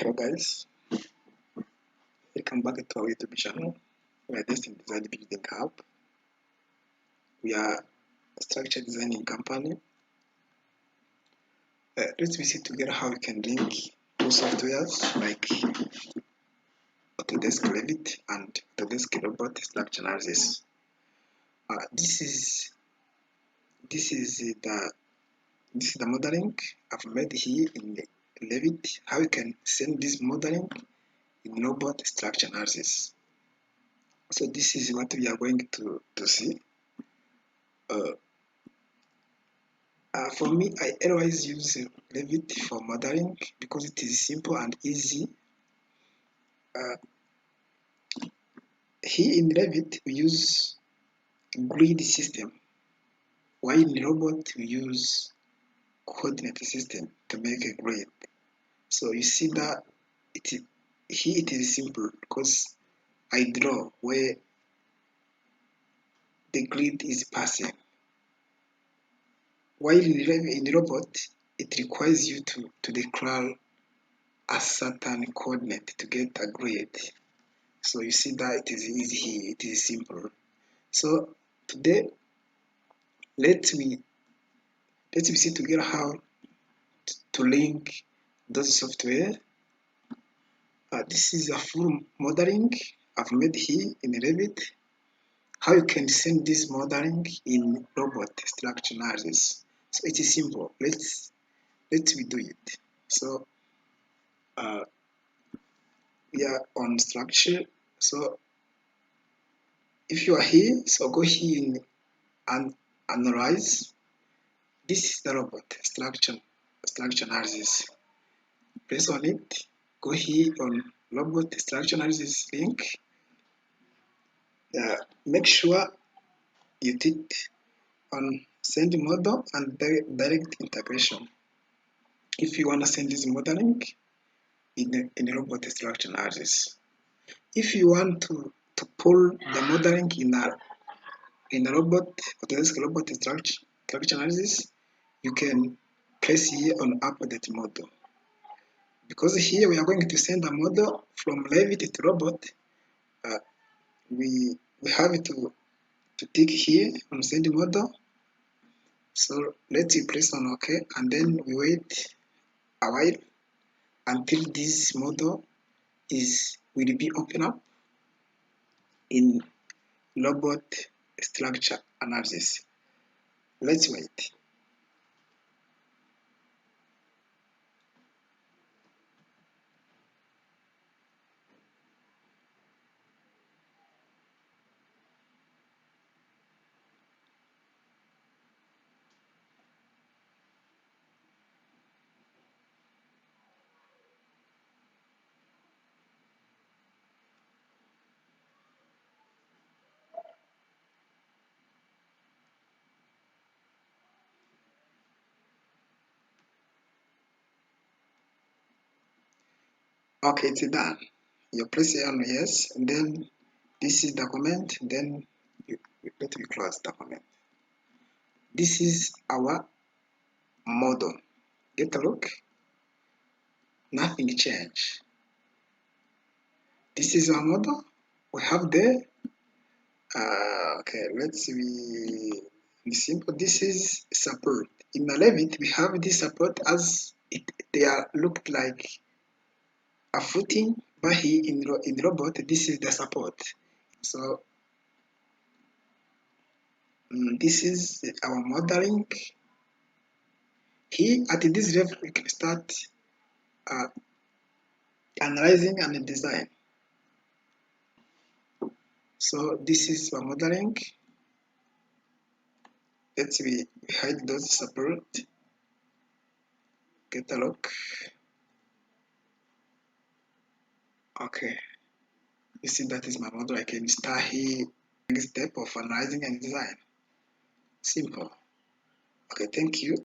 Hello guys, welcome back to our YouTube channel. We are just in design building hub. We are a structure designing company. Let's see together how we can link two softwares like Autodesk Revit and Autodesk Robot Structure Analysis. This is the modeling I've made here in Revit. How you can send this modeling in Robot Structure Analysis. So this is what we are going to see. For me, I always use Revit for modeling because it is simple and easy. Here in Revit, we use grid system, while in Robot, we use coordinate system to make a grid. So you see that here it is simple because I draw where the grid is passing. While in Robot, it requires you to declare a certain coordinate to get a grid. So you see that it is easy here, it is simple. So today let's see together how to link those software. This is a full modeling I've made here in Revit. How you can send this modeling in Robot Structure Analysis. So it is simple. Let's do it. So we are on structure. So if you are here, so go here in and analyze. This is the Robot Structure Analysis. Press on it. Go here on Robot Structure Analysis link. Make sure you tick on Send Model and Direct Integration. If you want to send this modeling in Robot Structure Analysis. If you want to pull the modeling in a Autodesk Robot Structure Analysis, you can press here on Update Model. Because here we are going to send a model from Revit to Robot, we have to tick here on Send Model. So let's press on OK, and then we wait a while until this model will be open up in Robot Structure Analysis. Let's wait. Okay, it's done. You press here on yes, and then this is the comment, then let me close the comment. This is our model. Get a look. Nothing changed. This is our model. We have there. Okay, let's be simple. This is support. In Revit, we have this support as they are looked like a footing, but here in Robot, this is the support. So this is our modeling. Here at this level, we can start analyzing and design. So this is our modeling. Let's hide those support. Get a look. Okay, you see that is my model. I can start here. Next step of analyzing and design. Simple. Okay, thank you.